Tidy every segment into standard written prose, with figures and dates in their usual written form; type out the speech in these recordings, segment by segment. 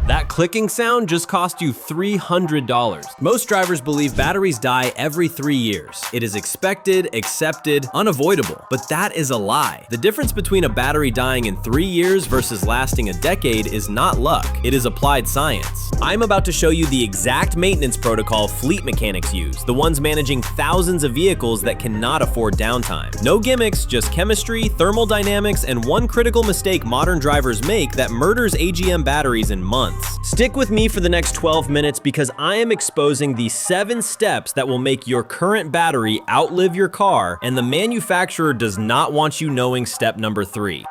That clicking sound just cost you $300. Most drivers believe batteries die every 3 years. It is expected, accepted, unavoidable, but that is a lie. The difference between a battery dying in 3 years versus lasting a decade is not luck, it is applied science. I'm about to show you the exact maintenance protocol fleet mechanics use, the ones managing thousands of vehicles that cannot afford downtime. No gimmicks, just chemistry, thermodynamics, and one critical mistake modern drivers make that murders AGM batteries in months. Stick with me for the next 12 minutes because I am exposing the 7 steps that will make your current battery outlive your car, and the manufacturer does not want you knowing step number 3.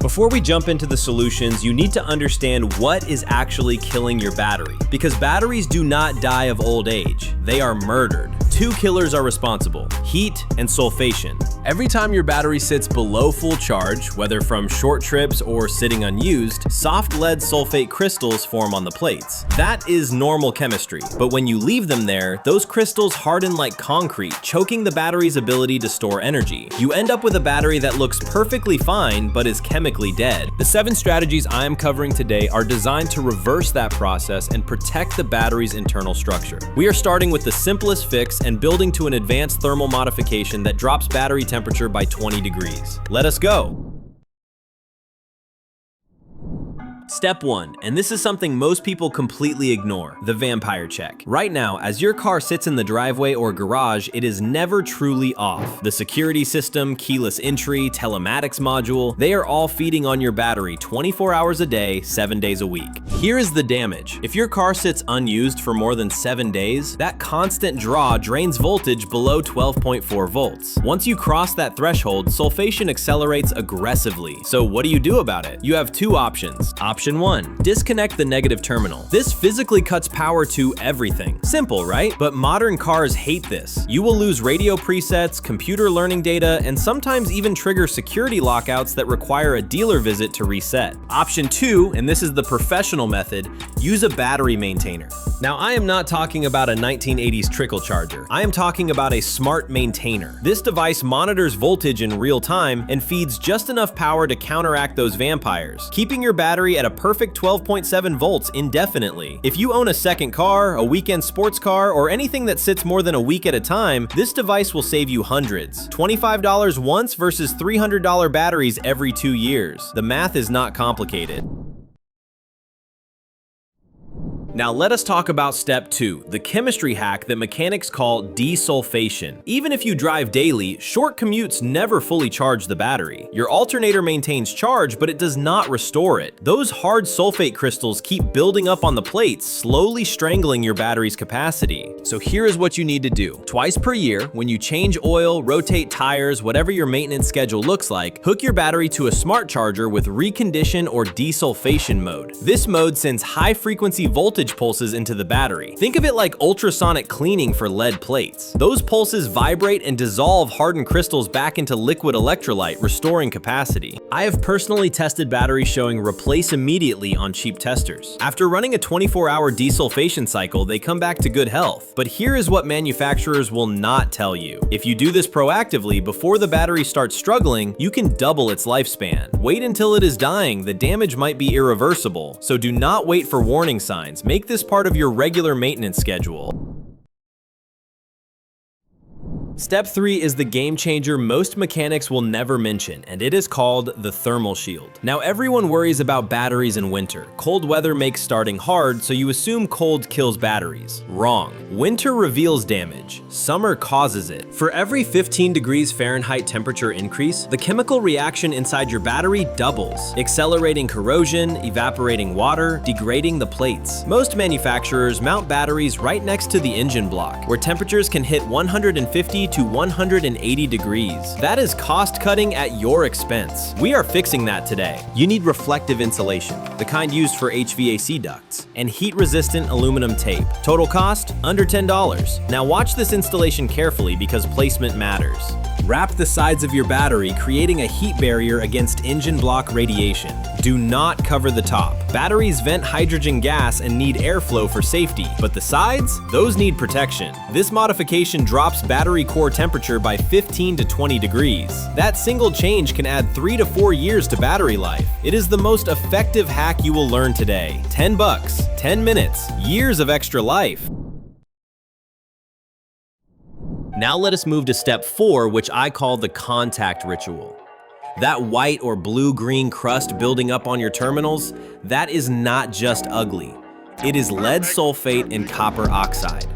Before we jump into the solutions, you need to understand what is actually killing your battery, because batteries do not die of old age, they are murdered. 2 killers are responsible: heat and sulfation. Every time your battery sits below full charge, whether from short trips or sitting unused, soft lead sulfate crystals form on the plates. That is normal chemistry, but when you leave them there, those crystals harden like concrete, choking the battery's ability to store energy. You end up with a battery that looks perfectly fine, but is chemically dead. The 7 strategies I am covering today are designed to reverse that process and protect the battery's internal structure. We are starting with the simplest fix and building to an advanced thermal modification that drops battery temperature by 20 degrees. Let us go. Step 1, and this is something most people completely ignore, the vampire check. Right now, as your car sits in the driveway or garage, it is never truly off. The security system, keyless entry, telematics module, they are all feeding on your battery 24 hours a day, 7 days a week. Here is the damage. If your car sits unused for more than 7 days, that constant draw drains voltage below 12.4 volts. Once you cross that threshold, sulfation accelerates aggressively. So what do you do about it? You have 2 options. Option 1, disconnect the negative terminal. This physically cuts power to everything. Simple, right? But modern cars hate this. You will lose radio presets, computer learning data, and sometimes even trigger security lockouts that require a dealer visit to reset. Option 2, and this is the professional method, use a battery maintainer. Now, I am not talking about a 1980s trickle charger. I am talking about a smart maintainer. This device monitors voltage in real time and feeds just enough power to counteract those vampires, keeping your battery at a perfect 12.7 volts indefinitely. If you own a second car, a weekend sports car, or anything that sits more than a week at a time, this device will save you hundreds. $25 once versus $300 batteries every 2 years. The math is not complicated. Now let us talk about step 2, the chemistry hack that mechanics call desulfation. Even if you drive daily, short commutes never fully charge the battery. Your alternator maintains charge, but it does not restore it. Those hard sulfate crystals keep building up on the plates, slowly strangling your battery's capacity. So here is what you need to do. Twice per year, when you change oil, rotate tires, whatever your maintenance schedule looks like, hook your battery to a smart charger with recondition or desulfation mode. This mode sends high-frequency voltage pulses into the battery. Think of it like ultrasonic cleaning for lead plates. Those pulses vibrate and dissolve hardened crystals back into liquid electrolyte, restoring capacity. I have personally tested batteries showing replace immediately on cheap testers. After running a 24-hour desulfation cycle, they come back to good health. But here is what manufacturers will not tell you. If you do this proactively before the battery starts struggling, you can double its lifespan. Wait until it is dying, the damage might be irreversible. So do not wait for warning signs. Make this part of your regular maintenance schedule. Step 3 is the game changer most mechanics will never mention, and it is called the thermal shield. Now everyone worries about batteries in winter. Cold weather makes starting hard, so you assume cold kills batteries. Wrong. Winter reveals damage. Summer causes it. For every 15 degrees Fahrenheit temperature increase, the chemical reaction inside your battery doubles, accelerating corrosion, evaporating water, degrading the plates. Most manufacturers mount batteries right next to the engine block, where temperatures can hit 150 to 180 degrees. That is cost cutting at your expense. We are fixing that today. You need reflective insulation, the kind used for HVAC ducts, and heat-resistant aluminum tape. Total cost, under $10. Now watch this installation carefully because placement matters. Wrap the sides of your battery, creating a heat barrier against engine block radiation. Do not cover the top. Batteries vent hydrogen gas and need airflow for safety, but the sides? Those need protection. This modification drops battery core temperature by 15 to 20 degrees. That single change can add 3 to 4 years to battery life. It is the most effective hack you will learn today. $10, 10 minutes, years of extra life. Now let us move to step 4, which I call the contact ritual. That white or blue-green crust building up on your terminals, that is not just ugly. It is lead sulfate and copper oxide.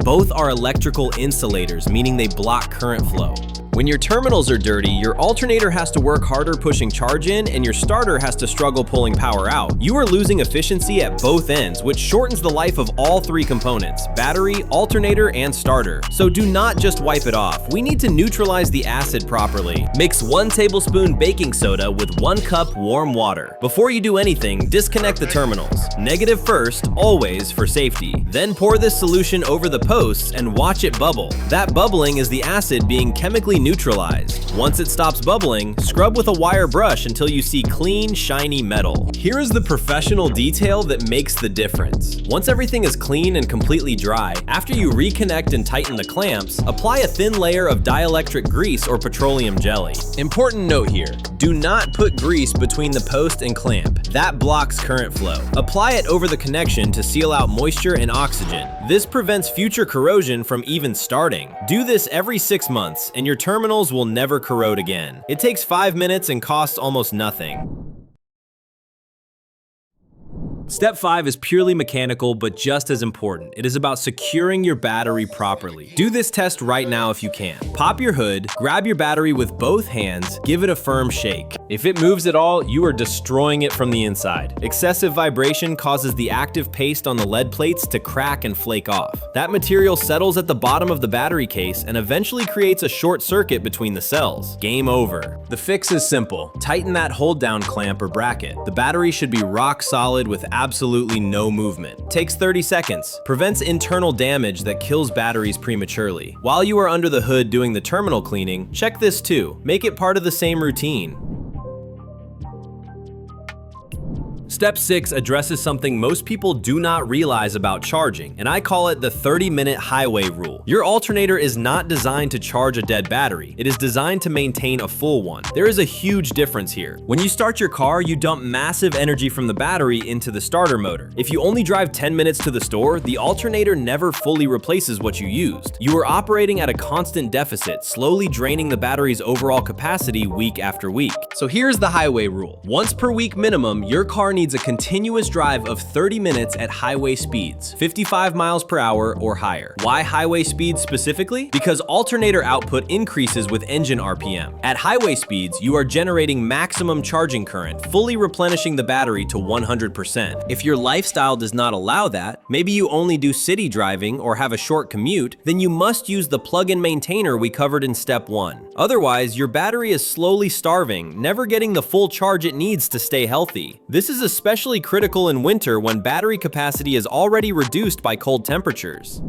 Both are electrical insulators, meaning they block current flow. When your terminals are dirty, your alternator has to work harder pushing charge in and your starter has to struggle pulling power out. You are losing efficiency at both ends, which shortens the life of all 3 components: battery, alternator, and starter. So do not just wipe it off. We need to neutralize the acid properly. Mix 1 tablespoon baking soda with 1 cup warm water. Before you do anything, disconnect the terminals. Negative first, always for safety. Then pour this solution over the posts and watch it bubble. That bubbling is the acid being chemically neutralized. Once it stops bubbling, scrub with a wire brush until you see clean, shiny metal. Here is the professional detail that makes the difference. Once everything is clean and completely dry, after you reconnect and tighten the clamps, apply a thin layer of dielectric grease or petroleum jelly. Important note here, do not put grease between the post and clamp. That blocks current flow. Apply it over the connection to seal out moisture and oxygen. This prevents future corrosion from even starting. Do this every 6 months and your terminals will never corrode again. It takes 5 minutes and costs almost nothing. Step 5 is purely mechanical, but just as important. It is about securing your battery properly. Do this test right now if you can. Pop your hood, grab your battery with both hands, give it a firm shake. If it moves at all, you are destroying it from the inside. Excessive vibration causes the active paste on the lead plates to crack and flake off. That material settles at the bottom of the battery case and eventually creates a short circuit between the cells. Game over. The fix is simple. Tighten that hold down clamp or bracket. The battery should be rock solid with absolutely no movement. Takes 30 seconds. Prevents internal damage that kills batteries prematurely. While you are under the hood doing the terminal cleaning, check this too. Make it part of the same routine. Step 6 addresses something most people do not realize about charging, and I call it the 30-minute highway rule. Your alternator is not designed to charge a dead battery. It is designed to maintain a full one. There is a huge difference here. When you start your car, you dump massive energy from the battery into the starter motor. If you only drive 10 minutes to the store, the alternator never fully replaces what you used. You are operating at a constant deficit, slowly draining the battery's overall capacity week after week. So here's the highway rule. Once per week minimum, your car needs a continuous drive of 30 minutes at highway speeds, 55 miles per hour or higher. Why highway speeds specifically? Because alternator output increases with engine RPM. At highway speeds, you are generating maximum charging current, fully replenishing the battery to 100%. If your lifestyle does not allow that, maybe you only do city driving or have a short commute, then you must use the plug-in maintainer we covered in step 1. Otherwise, your battery is slowly starving, never getting the full charge it needs to stay healthy. This is especially critical in winter when battery capacity is already reduced by cold temperatures.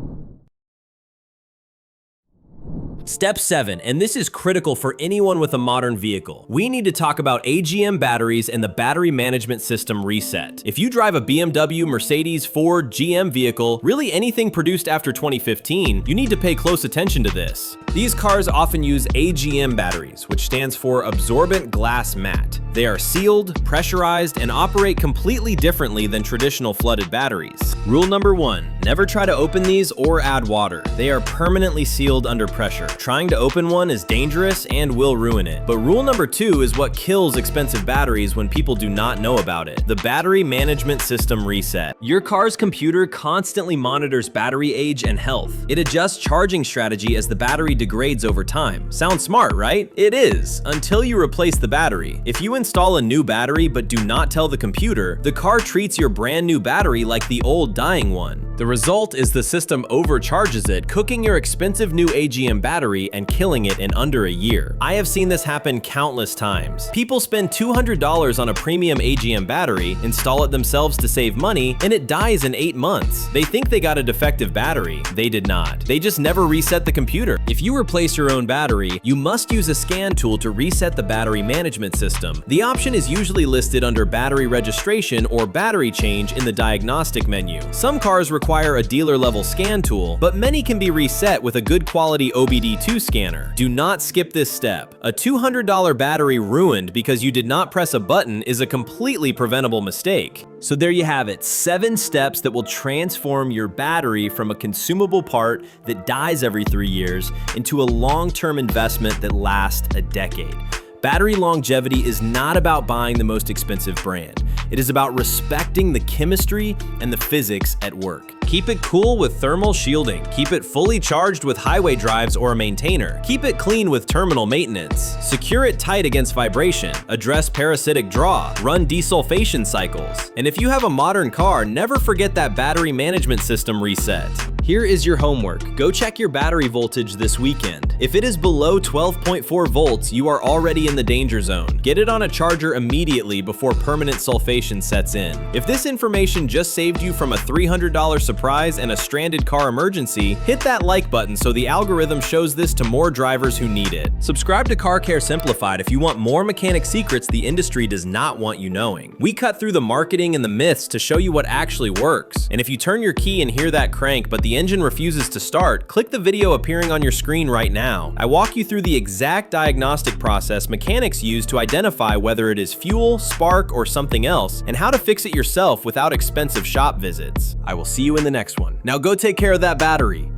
Step 7, and this is critical for anyone with a modern vehicle. We need to talk about AGM batteries and the battery management system reset. If you drive a BMW, Mercedes, Ford, GM vehicle, really anything produced after 2015, you need to pay close attention to this. These cars often use AGM batteries, which stands for absorbent glass mat. They are sealed, pressurized, and operate completely differently than traditional flooded batteries. Rule number 1, never try to open these or add water. They are permanently sealed under pressure. Trying to open one is dangerous and will ruin it. But rule number 2 is what kills expensive batteries when people do not know about it. The battery management system reset. Your car's computer constantly monitors battery age and health. It adjusts charging strategy as the battery degrades over time. Sounds smart, right? It is, until you replace the battery. If you install a new battery but do not tell the computer, the car treats your brand new battery like the old dying one. The result is the system overcharges it, cooking your expensive new AGM battery and killing it in under a year. I have seen this happen countless times. People spend $200 on a premium AGM battery, install it themselves to save money, and it dies in 8 months. They think they got a defective battery. They did not. They just never reset the computer. If you replace your own battery, you must use a scan tool to reset the battery management system. The option is usually listed under battery registration or battery change in the diagnostic menu. Some cars require a dealer-level scan tool, but many can be reset with a good quality OBD2 scanner. Do not skip this step. A $200 battery ruined because you did not press a button is a completely preventable mistake. So there you have it, 7 steps that will transform your battery from a consumable part that dies every 3 years into a long-term investment that lasts a decade. Battery longevity is not about buying the most expensive brand. It is about respecting the chemistry and the physics at work. Keep it cool with thermal shielding. Keep it fully charged with highway drives or a maintainer. Keep it clean with terminal maintenance. Secure it tight against vibration. Address parasitic draw. Run desulfation cycles. And if you have a modern car, never forget that battery management system reset. Here is your homework. Go check your battery voltage this weekend. If it is below 12.4 volts, you are already in the danger zone. Get it on a charger immediately before permanent sulfation sets in. If this information just saved you from a $300 surprise and a stranded car emergency, hit that like button so the algorithm shows this to more drivers who need it. Subscribe to Car Care Simplified if you want more mechanic secrets the industry does not want you knowing. We cut through the marketing and the myths to show you what actually works. And if you turn your key and hear that crank but the engine refuses to start, click the video appearing on your screen right now. I walk you through the exact diagnostic process mechanics use to identify whether it is fuel, spark, or something else, and how to fix it yourself without expensive shop visits. I will see you in the next one. Now go take care of that battery.